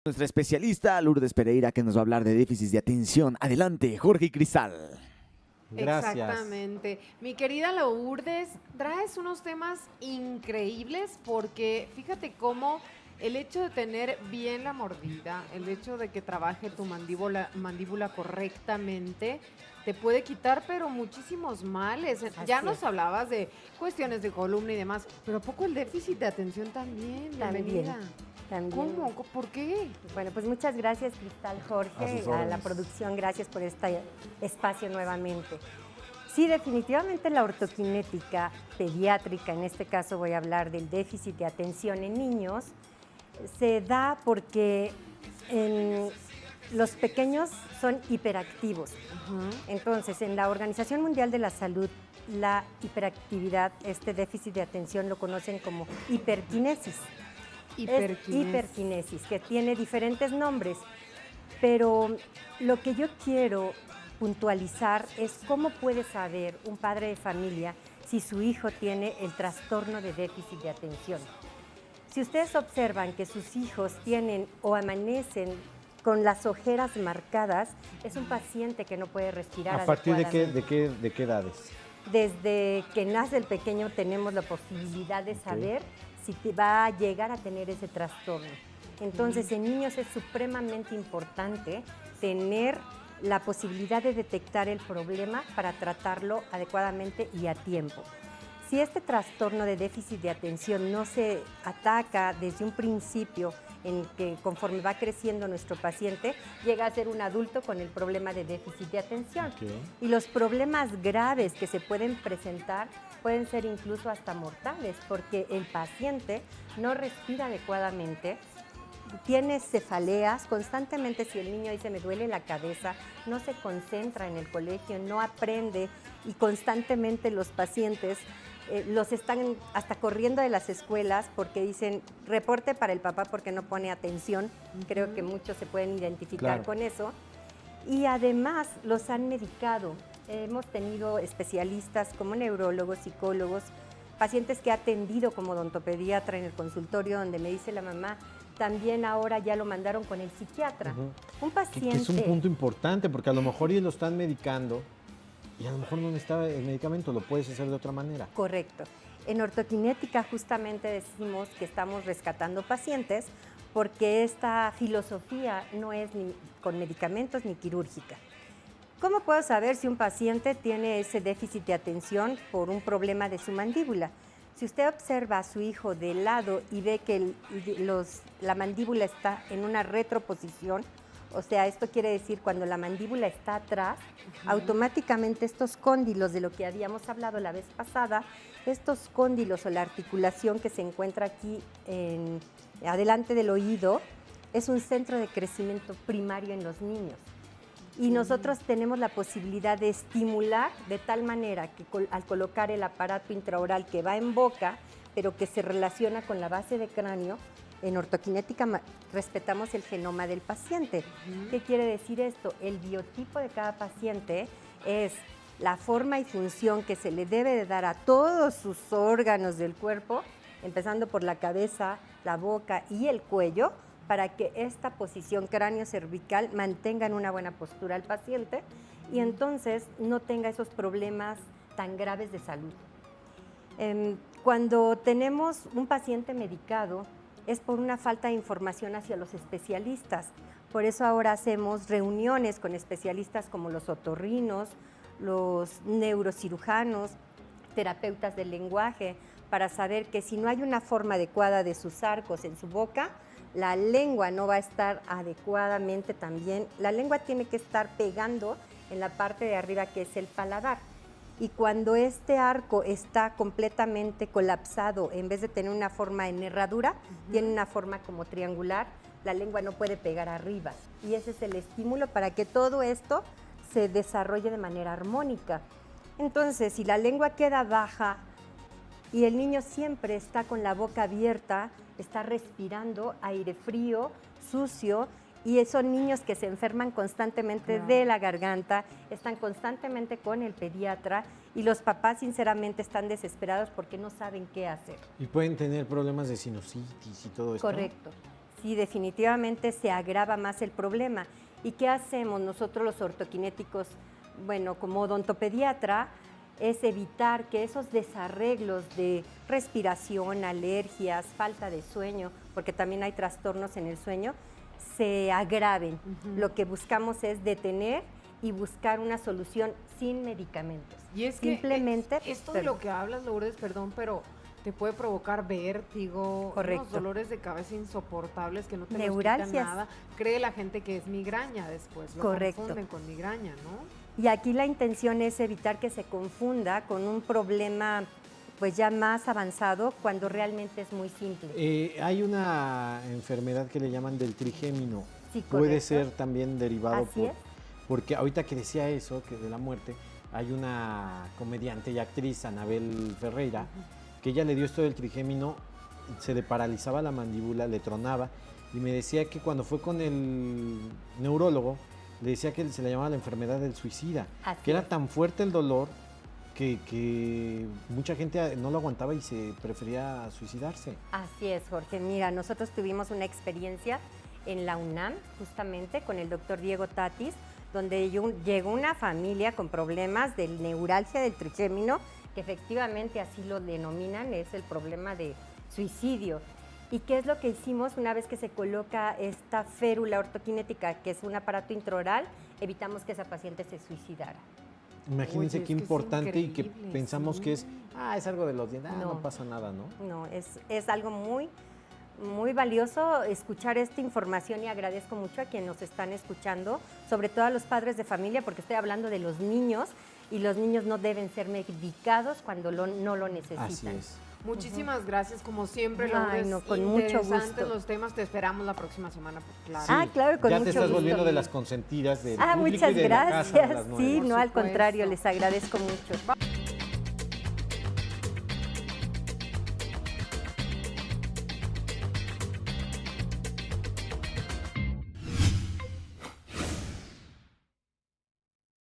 Nuestra especialista Lourdes Pereira, que nos va a hablar de déficit de atención. Adelante, Jorge y Cristal. Gracias. Exactamente. Mi querida Lourdes, traes unos temas increíbles porque fíjate cómo el hecho de tener bien la mordida, el hecho de que trabaje tu mandíbula correctamente, te puede quitar pero muchísimos males. Ya nos hablabas de cuestiones de columna y demás, pero ¿a poco el déficit de atención también? Bienvenida. También. ¿Cómo? ¿Por qué? Bueno, pues muchas gracias, Cristal, Jorge, a la producción, gracias por este espacio nuevamente. Sí, definitivamente la ortoquinética pediátrica, en este caso voy a hablar del déficit de atención en niños, se da porque los pequeños son hiperactivos. Entonces, en la Organización Mundial de la Salud, la hiperactividad, este déficit de atención lo conocen como hiperquinesis. Hiperquinesis, que tiene diferentes nombres, pero lo que yo quiero puntualizar es cómo puede saber un padre de familia si su hijo tiene el trastorno de déficit de atención. Si ustedes observan que sus hijos tienen o amanecen con las ojeras marcadas, es un paciente que no puede respirar ¿A partir de adecuadamente. qué edades? Desde que nace el pequeño tenemos la posibilidad de saber si va a llegar a tener ese trastorno. Entonces, en niños es supremamente importante tener la posibilidad de detectar el problema para tratarlo adecuadamente y a tiempo. Si este trastorno de déficit de atención no se ataca desde un principio, en que conforme va creciendo nuestro paciente, llega a ser un adulto con el problema de déficit de atención. Y los problemas graves que se pueden presentar pueden ser incluso hasta mortales, porque el paciente no respira adecuadamente, tiene cefaleas, constantemente si el niño dice me duele la cabeza, no se concentra en el colegio, no aprende y constantemente los pacientes los están hasta corriendo de las escuelas porque dicen reporte para el papá porque no pone atención. Creo que muchos se pueden identificar con eso. Y además los han medicado. Hemos tenido especialistas como neurólogos, psicólogos, pacientes que he atendido como odontopediatra en el consultorio donde me dice la mamá, también ahora ya lo mandaron con el psiquiatra. Un paciente... Que es un punto importante porque a lo mejor ellos lo están medicando y a lo mejor no necesita el medicamento, lo puedes hacer de otra manera. Correcto. En ortoquinética justamente decimos que estamos rescatando pacientes porque esta filosofía no es ni con medicamentos ni quirúrgica. ¿Cómo puedo saber si un paciente tiene ese déficit de atención por un problema de su mandíbula? Si usted observa a su hijo de lado y ve que la mandíbula está en una retroposición, o sea, esto quiere decir cuando la mandíbula está atrás, automáticamente estos cóndilos de lo que habíamos hablado la vez pasada, estos cóndilos o la articulación que se encuentra aquí adelante del oído, es un centro de crecimiento primario en los niños. Y nosotros tenemos la posibilidad de estimular de tal manera que al colocar el aparato intraoral que va en boca, pero que se relaciona con la base de cráneo, en ortoquinética respetamos el genoma del paciente. ¿Qué quiere decir esto? El biotipo de cada paciente es la forma y función que se le debe de dar a todos sus órganos del cuerpo, empezando por la cabeza, la boca y el cuello, para que esta posición cráneo-cervical mantenga en una buena postura al paciente y entonces no tenga esos problemas tan graves de salud. Cuando tenemos un paciente medicado es por una falta de información hacia los especialistas. Por eso ahora hacemos reuniones con especialistas como los otorrinos, los neurocirujanos, terapeutas del lenguaje, para saber que si no hay una forma adecuada de sus arcos en su boca, la lengua no va a estar adecuadamente también. La lengua tiene que estar pegando en la parte de arriba que es el paladar. Y cuando este arco está completamente colapsado, en vez de tener una forma en herradura, tiene una forma como triangular, la lengua no puede pegar arriba. Y ese es el estímulo para que todo esto se desarrolle de manera armónica. Entonces, si la lengua queda baja y el niño siempre está con la boca abierta, está respirando aire frío, sucio, y son niños que se enferman constantemente de la garganta, están constantemente con el pediatra y los papás sinceramente están desesperados porque no saben qué hacer. Y pueden tener problemas de sinusitis y todo esto. Correcto. sí, definitivamente se agrava más el problema. ¿Y qué hacemos nosotros los ortoquinéticos? Bueno, como odontopediatra, es evitar que esos desarreglos de respiración, alergias, falta de sueño, porque también hay trastornos en el sueño, se agraven. Lo que buscamos es detener y buscar una solución sin medicamentos. Y es que simplemente esto de lo que hablas, Lourdes, perdón, pero te puede provocar vértigo, Correcto. unos dolores de cabeza insoportables que no te los Neuralgias. quitan nada. Cree la gente que es migraña después, lo Correcto. confunden con migraña, ¿no? Y aquí la intención es evitar que se confunda con un problema pues ya más avanzado cuando realmente es muy simple. Hay una enfermedad que le llaman del trigémino. Sí, Puede correcto. ser también derivado Así es. porque ahorita que decía eso, que de la muerte, hay una comediante y actriz, Anabel Ferreira, que ella le dio esto del trigémino, se le paralizaba la mandíbula, le tronaba, y me decía que cuando fue con el neurólogo, le decía que se le llamaba la enfermedad del suicida, Así que era es. tan fuerte el dolor que mucha gente no lo aguantaba y se prefería suicidarse. Así es, Jorge. Mira, nosotros tuvimos una experiencia en la UNAM, justamente con el doctor Diego Tatis, donde llegó una familia con problemas de neuralgia del trigémino, que efectivamente así lo denominan, es el problema de suicidio. ¿Y qué es lo que hicimos una vez que se coloca esta férula ortoquinética, que es un aparato intraoral? Evitamos que esa paciente se suicidara. Imagínense Oye, qué es que es importante y que increíble, pensamos sí. que es algo de los dientes, no No. pasa nada, ¿no? No, es algo muy, muy valioso escuchar esta información y agradezco mucho a quienes nos están escuchando, sobre todo a los padres de familia, porque estoy hablando de los niños y los niños no deben ser medicados cuando no lo necesitan. Así es. Muchísimas gracias, como siempre, Ay, Lourdes. no, con mucho Interesantes gusto. los temas, te esperamos la próxima semana, pues, claro. Ah, claro, con ya mucho te estás gusto. volviendo de las consentidas del Ah, público muchas y de la casa a gracias. las 9. Sí, Por no, al supuesto. contrario, les agradezco mucho.